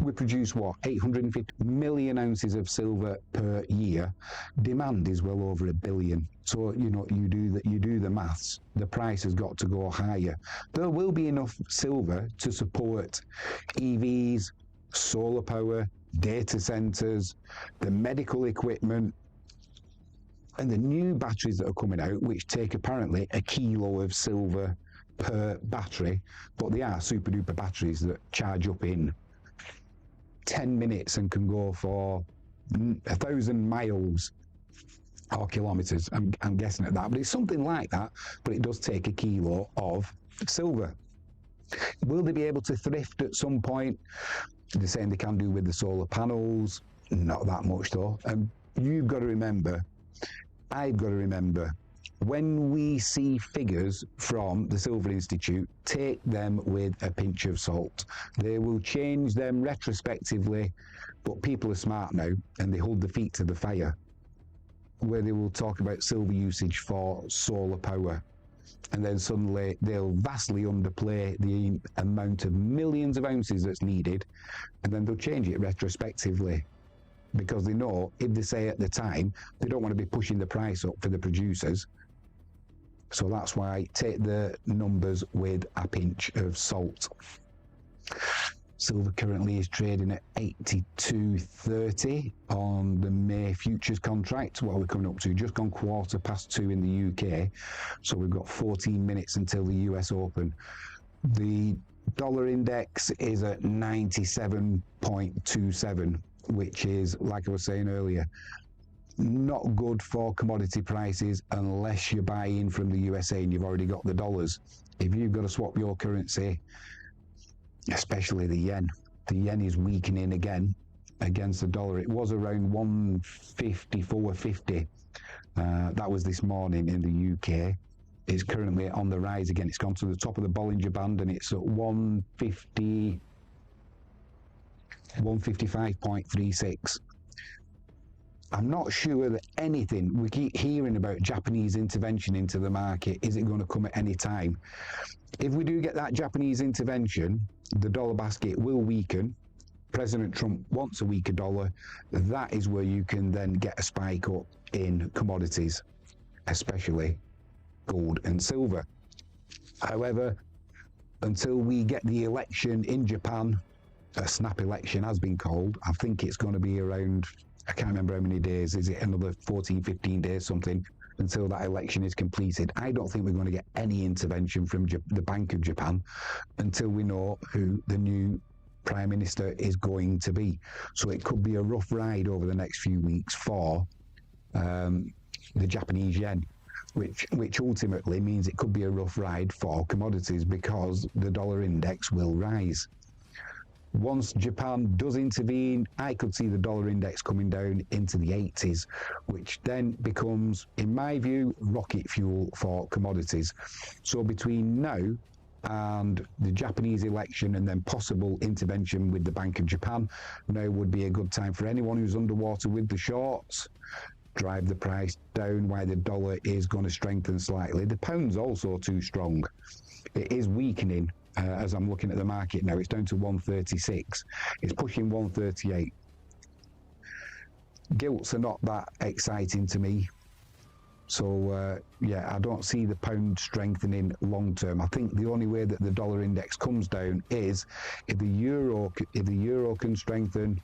[SPEAKER 1] We produce what, 850 million ounces of silver per year. Demand is well over 1 billion. So you do the maths. The price has got to go higher. There will be enough silver to support EVs, solar power, data centers, the medical equipment, and the new batteries that are coming out, which take apparently 1 kilo of silver per battery, but they are super duper batteries that charge up in 10 minutes and can go for 1,000 miles or kilometers. I'm guessing at that, but it's something like that. But it does take 1 kilo of silver. Will they be able to thrift at some point? They're saying they can do with the solar panels. Not that much though. And you've got to remember, I've got to remember, when we see figures from the Silver Institute, take them with a pinch of salt. They will change them retrospectively, but people are smart now and they hold their feet to the fire, where they will talk about silver usage for solar power. And then suddenly they'll vastly underplay the amount of millions of ounces that's needed, and then they'll change it retrospectively, because they know if they say at the time, they don't want to be pushing the price up for the producers. So that's why take the numbers with a pinch of salt. Silver currently is trading at 82.30 on the May futures contract. What are we coming up to? Just gone 2:15 in the UK. So we've got 14 minutes until the US Open. The dollar index is at 97.27, which is, like I was saying earlier, not good for commodity prices unless you're buying from the USA and you've already got the dollars. If you've got to swap your currency, especially the yen is weakening again against the dollar. It was around 154.50. That was this morning in the UK. It's currently on the rise again. It's gone to the top of the Bollinger Band and it's at 155.36. I'm not sure that anything, we keep hearing about Japanese intervention into the market. Is it going to come at any time? If we do get that Japanese intervention, the dollar basket will weaken. President Trump wants a weaker dollar. That is where you can then get a spike up in commodities, especially gold and silver. However, until we get the election in Japan, a snap election has been called. I think it's going to be around, I can't remember how many days, is it another 14, 15 days, something, until that election is completed. I don't think we're going to get any intervention from the Bank of Japan until we know who the new Prime Minister is going to be. So it could be a rough ride over the next few weeks for the Japanese yen. which ultimately means it could be a rough ride for commodities because the dollar index will rise. Once Japan does intervene, I could see the dollar index coming down into the 80s, which then becomes, in my view, rocket fuel for commodities. So between now and the Japanese election and then possible intervention with the Bank of Japan, now would be a good time for anyone who's underwater with the shorts. Drive the price down while the dollar is going to strengthen slightly. The pound's also too strong. It is weakening. As I'm looking at the market now, it's down to 136. It's pushing 138. Gilts are not that exciting to me. So, yeah, I don't see the pound strengthening long term. I think the only way that the dollar index comes down is if the euro can strengthen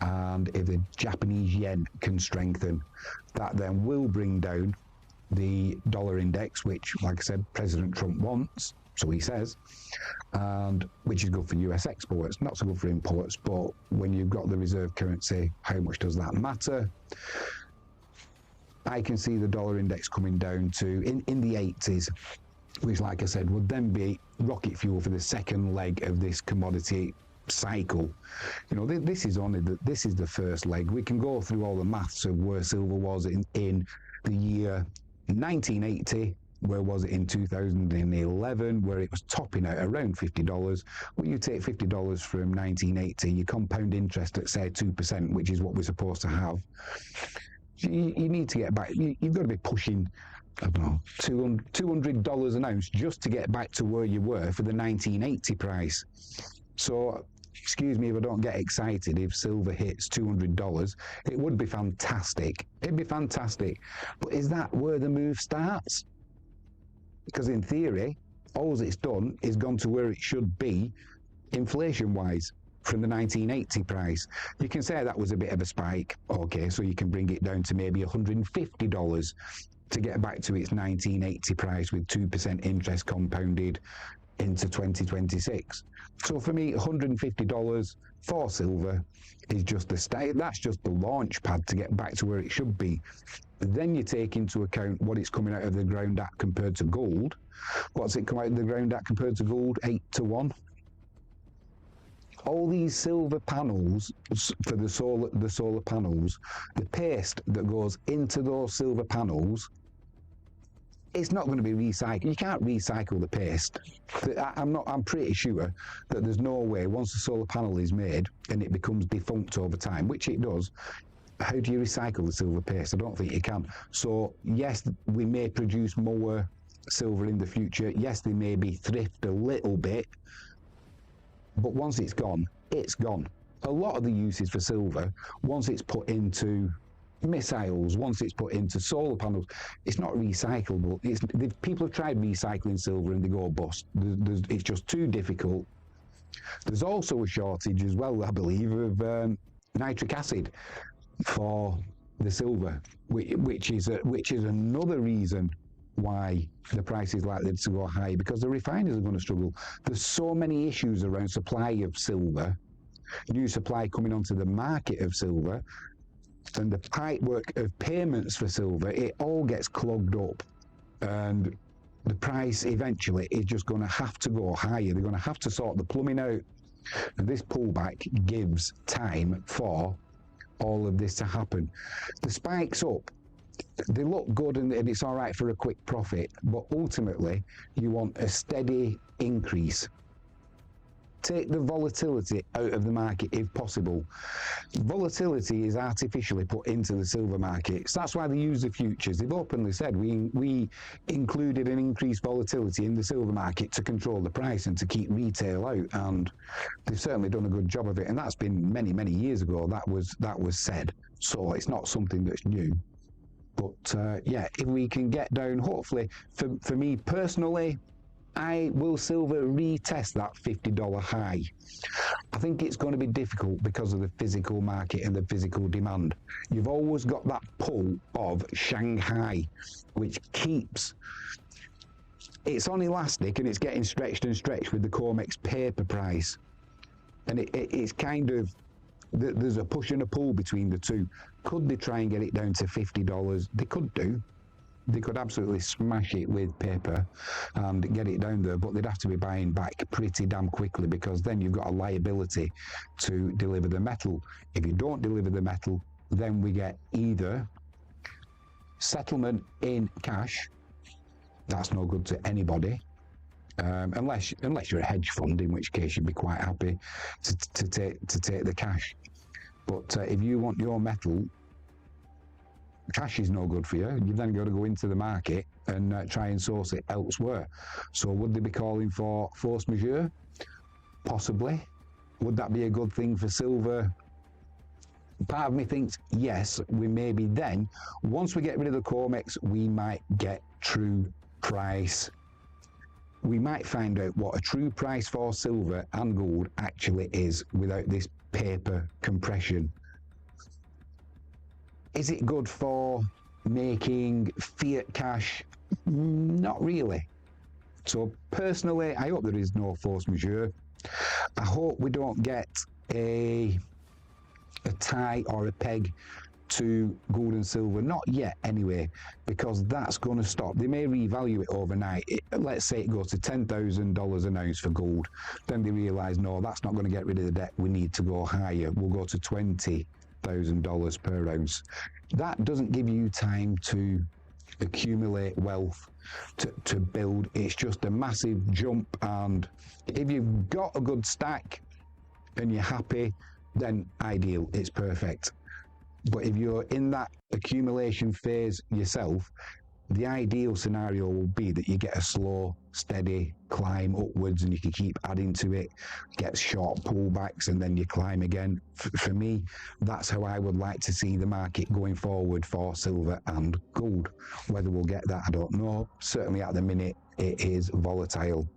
[SPEAKER 1] and if the Japanese yen can strengthen. That then will bring down the dollar index, which, like I said, President Trump wants. So he says, and which is good for US exports, not so good for imports, but when you've got the reserve currency, how much does that matter? I can see the dollar index coming down to in the 80s, which, like I said, would then be rocket fuel for the second leg of this commodity cycle. You know, this is the first leg. We can go through all the maths of where silver was in the year 1980. Where was it in 2011, where it was topping out around $50? Well, you take $50 from 1980, you compound interest at, say, 2%, which is what we're supposed to have. You need to get back, you've got to be pushing, I don't know, $200 an ounce just to get back to where you were for the 1980 price. So, excuse me if I don't get excited if silver hits $200. It would be fantastic. It'd be fantastic. But is that where the move starts? Because in theory, all it's done is gone to where it should be, inflation-wise, from the 1980 price. You can say that was a bit of a spike, okay, so you can bring it down to maybe $150 to get back to its 1980 price with 2% interest compounded into 2026. So for me, $150 for silver is just the start. That's just the launch pad to get back to where it should be. Then you take into account what it's coming out of the ground at compared to gold. What's it come out of the ground at compared to gold? 8 to 1. All these silver panels for the solar panels, the paste that goes into those silver panels, it's not going to be recycled. You can't recycle the paste. I'm pretty sure that there's no way once the solar panel is made and it becomes defunct over time, which it does. How do you recycle the silver paste? I don't think you can. So yes, we may produce more silver in the future. Yes, they may be thrift a little bit, but once it's gone, it's gone. A lot of the uses for silver, once it's put into missiles, once it's put into solar panels, it's not recyclable. People have tried recycling silver and they go bust. It's just too difficult. There's also a shortage as well, I believe, of nitric acid for the silver, which is another reason why the price is likely to go high, because the refiners are going to struggle. There's so many issues around supply of silver, new supply coming onto the market of silver, and the pipework of payments for silver, it all gets clogged up, and the price eventually is just going to have to go higher. They're going to have to sort the plumbing out, and this pullback gives time for all of this to happen. The spikes up, they look good and it's all right for a quick profit, but ultimately you want a steady increase. Take the volatility out of the market if possible. Volatility is artificially put into the silver markets. That's why they use the futures. They've openly said we included an increased volatility in the silver market to control the price and to keep retail out, and they've certainly done a good job of it. And that's been many years ago that was said. So it's not something that's new. But yeah, if we can get down, hopefully, for me personally, will silver retest that $50 high? I think it's going to be difficult because of the physical market and the physical demand. You've always got that pull of Shanghai, which keeps, it's on elastic and it's getting stretched and stretched with the COMEX paper price. And it's kind of, there's a push and a pull between the two. Could they try and get it down to $50? They could do. they could absolutely smash it with paper and get it down there, but they'd have to be buying back pretty damn quickly, because then you've got a liability to deliver the metal. If you don't deliver the metal, then we get either settlement in cash. That's no good to anybody, unless you're a hedge fund, in which case you'd be quite happy to take the cash. But if you want your metal, cash is no good for you. You've then got to go into the market and try and source it elsewhere. So would they be calling for force majeure? Possibly. Would that be a good thing for silver? Part of me thinks yes, we maybe then, once we get rid of the COMEX, we might get true price. We might find out what a true price for silver and gold actually is without this paper compression. Is it good for making fiat cash? Not really. So personally, I hope there is no force majeure. I hope we don't get a tie or a peg to gold and silver, not yet anyway, because that's going to stop. They may revalue it overnight. Let's say it goes to $10,000 an ounce for gold. Then they realise, no, that's not going to get rid of the debt. We need to go higher. We'll go to $20,000 per ounce. That doesn't give you time to accumulate wealth, to build. It's just a massive jump, and if you've got a good stack and you're happy, then ideal, it's perfect. But if you're in that accumulation phase yourself, the ideal scenario will be that you get a slow, steady climb upwards, and you can keep adding to it, get short pullbacks, and then you climb again. For me, that's how I would like to see the market going forward for silver and gold. Whether we'll get that, I don't know. Certainly at the minute, it is volatile.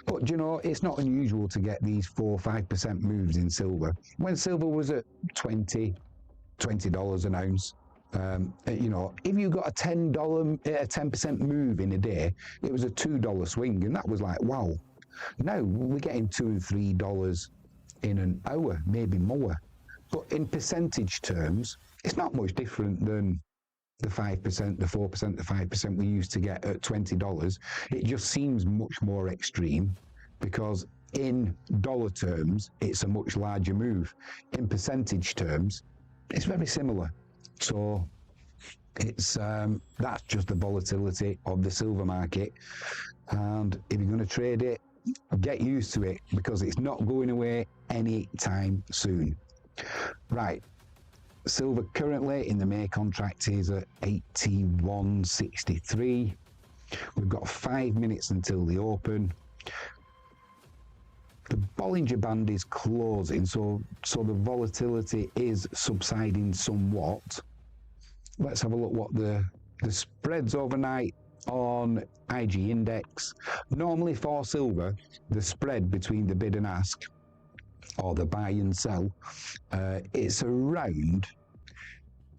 [SPEAKER 1] But you know, it's not unusual to get these 4 or 5% moves in silver. When silver was at $20 an ounce, you know, if you got a $10% move in a day, it was a $2 swing, and that was like, wow. Now we're getting $2 and $3 in an hour, maybe more. But in percentage terms, it's not much different than the 5%, the 4%, the 5% we used to get at $20. It just seems much more extreme, because in dollar terms, it's a much larger move. In percentage terms, it's very similar. So it's that's just the volatility of the silver market, and if you're going to trade it, get used to it, because it's not going away anytime soon. Right, silver currently in the May contract is at 81.63. We've got 5 minutes until the open. The Bollinger Band is closing, so the volatility is subsiding somewhat. Let's have a look what the spreads overnight on IG index. Normally for silver, the spread between the bid and ask, or the buy and sell, it's around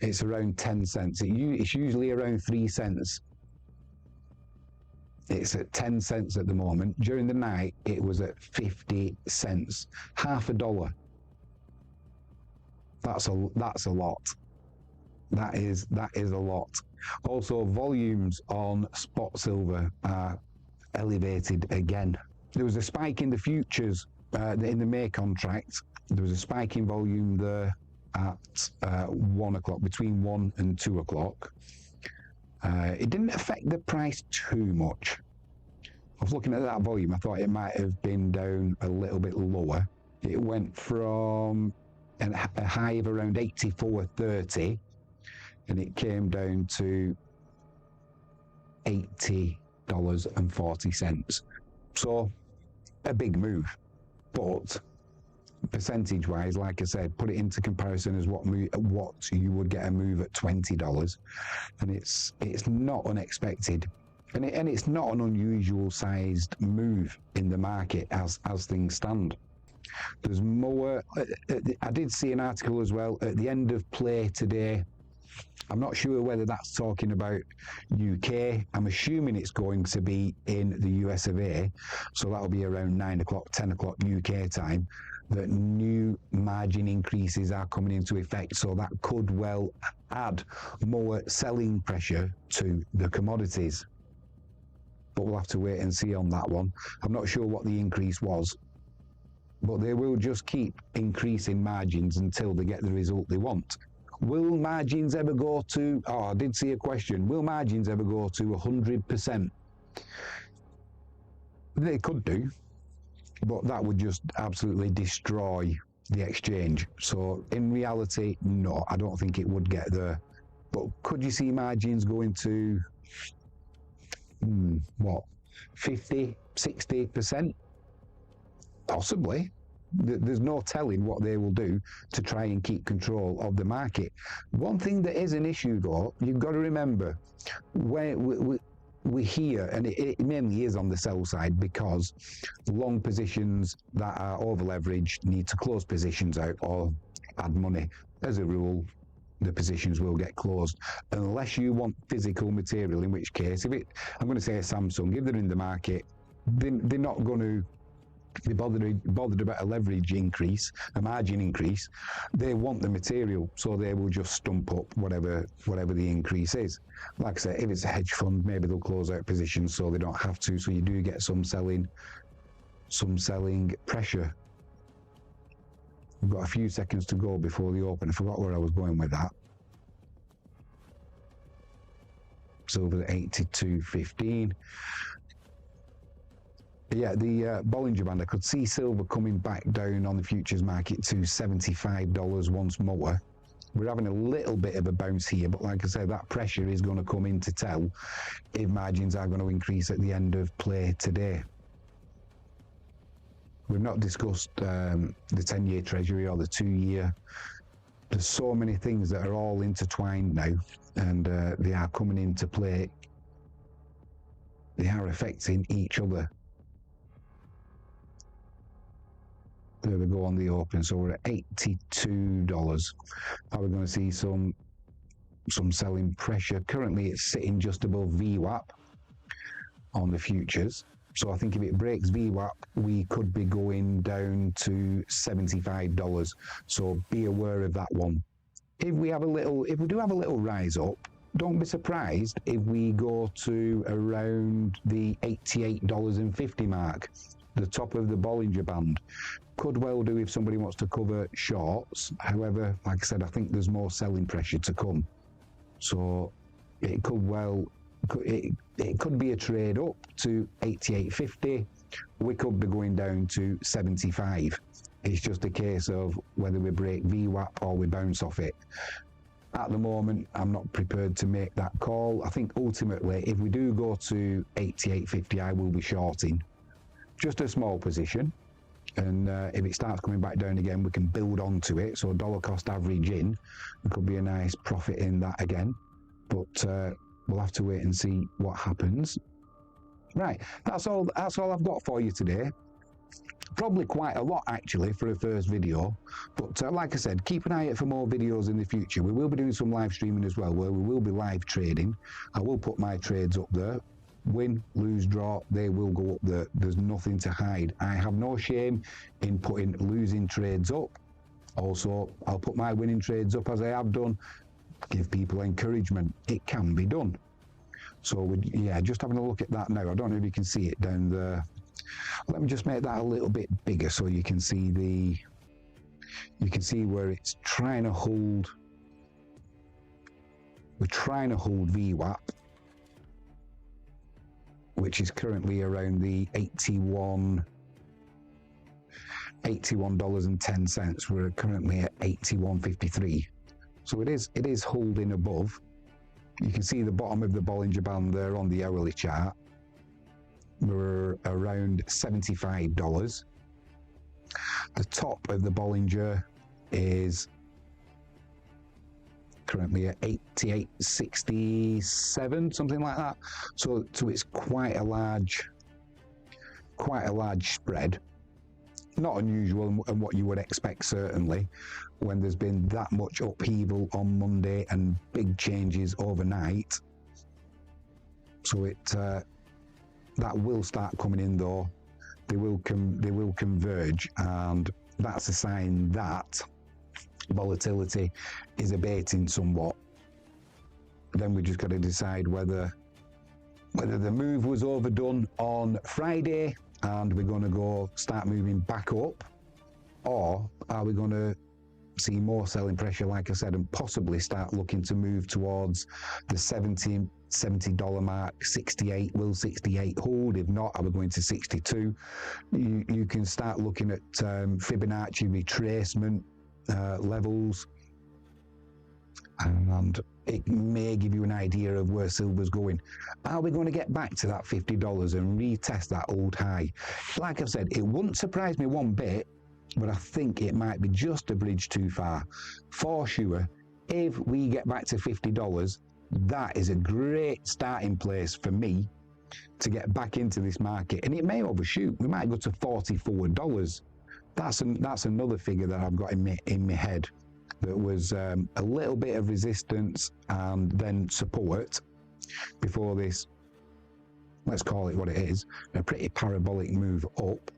[SPEAKER 1] 10 cents. It's usually around 3 cents. It's at 10 cents at the moment. During the night, it was at 50 cents, half a dollar. That's a lot. That is a lot. Also, volumes on spot silver are elevated again. There was a spike in the futures in the May contract. There was a spike in volume there at 1 o'clock, between 1 and 2 o'clock. It didn't affect the price too much. I was looking at that volume, I thought it might have been down a little bit lower. It went from a high of around 84.30, and it came down to $80.40. So a big move, but percentage-wise, like I said, put it into comparison as what you would get a move at $20, and it's not unexpected, and it's not an unusual sized move in the market as things stand. There's more. I did see an article as well at the end of play today. I'm not sure whether that's talking about UK. I'm assuming it's going to be in the US of A, so that'll be around 9 o'clock, 10 o'clock UK time, that new margin increases are coming into effect. So that could well add more selling pressure to the commodities. But we'll have to wait and see on that one. I'm not sure what the increase was, but they will just keep increasing margins until they get the result they want. Will margins ever go to, I did see a question, will margins ever go to 100%? They could do, but that would just absolutely destroy the exchange. So in reality, no, I don't think it would get there. But could you see margins going to, 50, 60%? Possibly. There's no telling what they will do to try and keep control of the market. One thing that is an issue, though, you've got to remember, we're here, and it mainly is on the sell side, because long positions that are over leveraged need to close positions out or add money. As a rule, the positions will get closed unless you want physical material, in which case, I'm going to say a Samsung, if they're in the market, they're not going to be bothered about a leverage increase, a margin increase. They want the material, so they will just stump up whatever the increase is. Like I said, if it's a hedge fund, maybe they'll close out positions so they don't have to, so you do get some selling pressure. We've got a few seconds to go before the open. I forgot where I was going with that. Silver at 82.15. Yeah, the Bollinger Band, I could see silver coming back down on the futures market to $75 once more. We're having a little bit of a bounce here, but like I said, that pressure is going to come in to tell if margins are going to increase at the end of play today. We've not discussed the 10-year Treasury or the 2-year. There's so many things that are all intertwined now, and they are coming into play. They are affecting each other. There we go on the open, so we're at $82. Are we going to see some selling pressure? Currently it's sitting just above VWAP on the futures, so I think if it breaks VWAP we could be going down to $75, so be aware of that one. If we do have a little rise up, don't be surprised if we go to around the $88.50 mark, the top of the Bollinger Band. Could well do if somebody wants to cover shorts. However, like I said, I think there's more selling pressure to come. So it could be a trade up to 88.50. We could be going down to 75. It's just a case of whether we break VWAP or we bounce off it. At the moment, I'm not prepared to make that call. I think ultimately, if we do go to 88.50, I will be shorting. Just a small position. And if it starts coming back down again, we can build onto it. So dollar cost average in, there could be a nice profit in that again. But we'll have to wait and see what happens. Right, that's all I've got for you today. Probably quite a lot actually for a first video, but like I said, keep an eye out for more videos in the future. We will be doing some live streaming as well, where we will be live trading. I will put my trades up there. Win, lose, draw, they will go up there. There's nothing to hide. I have no shame in putting losing trades up. Also, I'll put my winning trades up as I have done. Give people encouragement. It can be done. So yeah, just having a look at that now. I don't know if you can see it down there. Let me just make that a little bit bigger so you can see where it's trying to hold. We're trying to hold VWAP, which is currently around the $81.10. We're currently at 81.53. So it is holding above. You can see the bottom of the Bollinger Band there on the hourly chart. We're around $75. The top of the Bollinger is currently at 88.67, something like that. So it's quite a large spread. not unusual and what you would expect, certainly, when there's been that much upheaval on Monday and big changes overnight. So that will start coming in, though. They will converge, and that's a sign that volatility is abating somewhat. Then we just got to decide whether the move was overdone on Friday and we're going to start moving back up, or are we going to see more selling pressure, like I said, and possibly start looking to move towards the $70 mark. 68, will 68 hold? If not, are we going to 62? You can start looking at Fibonacci retracement levels, and it may give you an idea of where silver's going. Are we going to get back to that $50 and retest that old high? Like I've said, it wouldn't surprise me one bit, but I think it might be just a bridge too far. For sure, if we get back to $50, that is a great starting place for me to get back into this market. And it may overshoot. We might go to $44. That's another figure that I've got in my head. That was a little bit of resistance and then support before this, let's call it what it is, a pretty parabolic move up.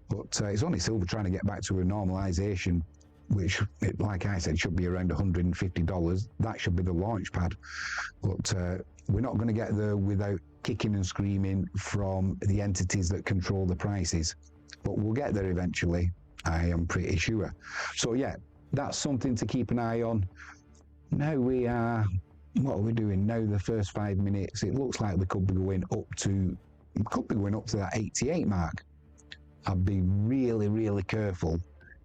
[SPEAKER 1] But it's only silver trying to get back to a normalization, which, like I said, should be around $150. That should be the launch pad. But we're not going to get there without kicking and screaming from the entities that control the prices. But we'll get there eventually, I am pretty sure. So yeah, that's something to keep an eye on. Now what are we doing now? The first 5 minutes, it looks like we could be going up to that 88 mark. I'd be really, really careful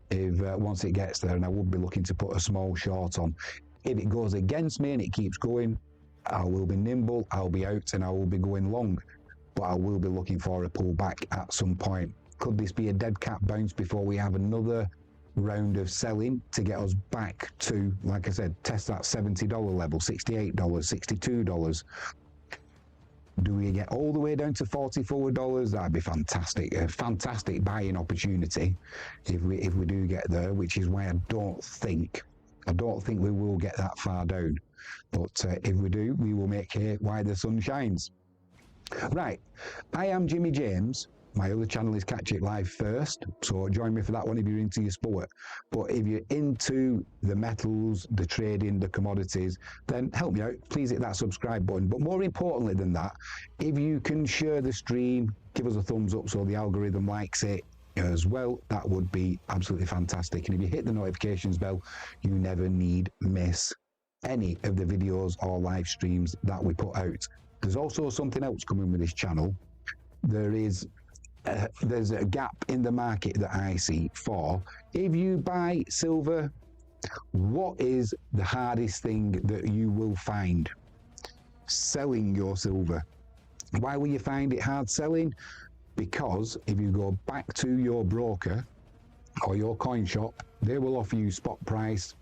[SPEAKER 1] if once it gets there, and I would be looking to put a small short on. If it goes against me and it keeps going, I will be nimble, I'll be out, and I will be going long. But I will be looking for a pullback at some point. Could this be a dead cat bounce before we have another round of selling to get us back to, like I said, test that $70 level, $68, $62? Do we get all the way down to $44? That'd be fantastic. A fantastic buying opportunity if we do get there, which is why I don't think we will get that far down. But if we do, we will make hay while the sun shines. Right, I am Jimmy James. My other channel is Catch It Live First, so join me for that one if you're into your sport. But if you're into the metals, the trading, the commodities, then help me out. Please hit that subscribe button. But more importantly than that, if you can share the stream, give us a thumbs up so the algorithm likes it as well, that would be absolutely fantastic. And if you hit the notifications bell, you never need miss any of the videos or live streams that we put out. There's also something else coming with this channel. There's a gap in the market that I see for, if you buy silver, what is the hardest thing that you will find? Selling your silver. Why will you find it hard selling? Because if you go back to your broker or your coin shop, they will offer you spot price.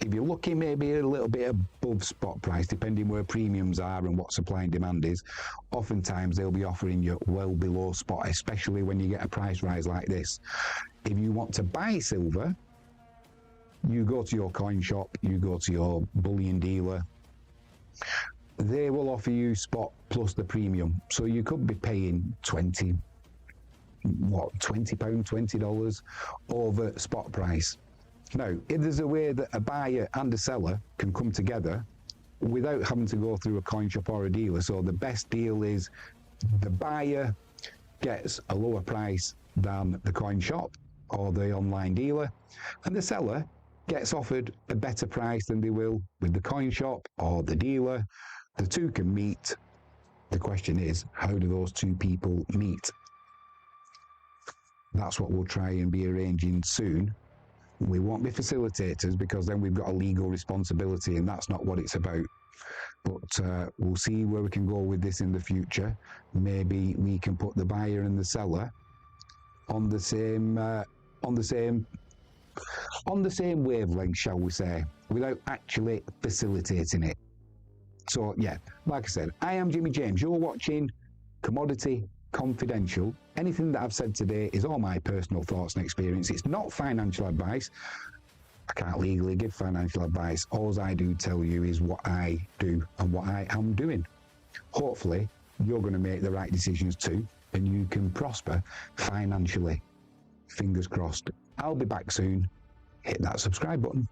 [SPEAKER 1] If you're looking maybe a little bit above spot price, depending where premiums are and what supply and demand is, oftentimes they'll be offering you well below spot, especially when you get a price rise like this. If you want to buy silver, you go to your coin shop, you go to your bullion dealer, they will offer you spot plus the premium. So you could be paying £20, $20 over spot price. Now, if there's a way that a buyer and a seller can come together without having to go through a coin shop or a dealer, so the best deal is the buyer gets a lower price than the coin shop or the online dealer, and the seller gets offered a better price than they will with the coin shop or the dealer. The two can meet. The question is, how do those two people meet? That's what we'll try and be arranging soon. We won't be facilitators, because then we've got a legal responsibility, and that's not what it's about. But we'll see where we can go with this in the future. Maybe we can put the buyer and the seller on the same wavelength, shall we say, without actually facilitating it. So yeah, like I said, I am Jimmy James. You're watching Commodity confidential. Anything that I've said today is all my personal thoughts and experience. It's not financial advice. I can't legally give financial advice. All I do tell you is what I do and what I am doing. Hopefully, you're going to make the right decisions too, and you can prosper financially. Fingers crossed. I'll be back soon. Hit that subscribe button.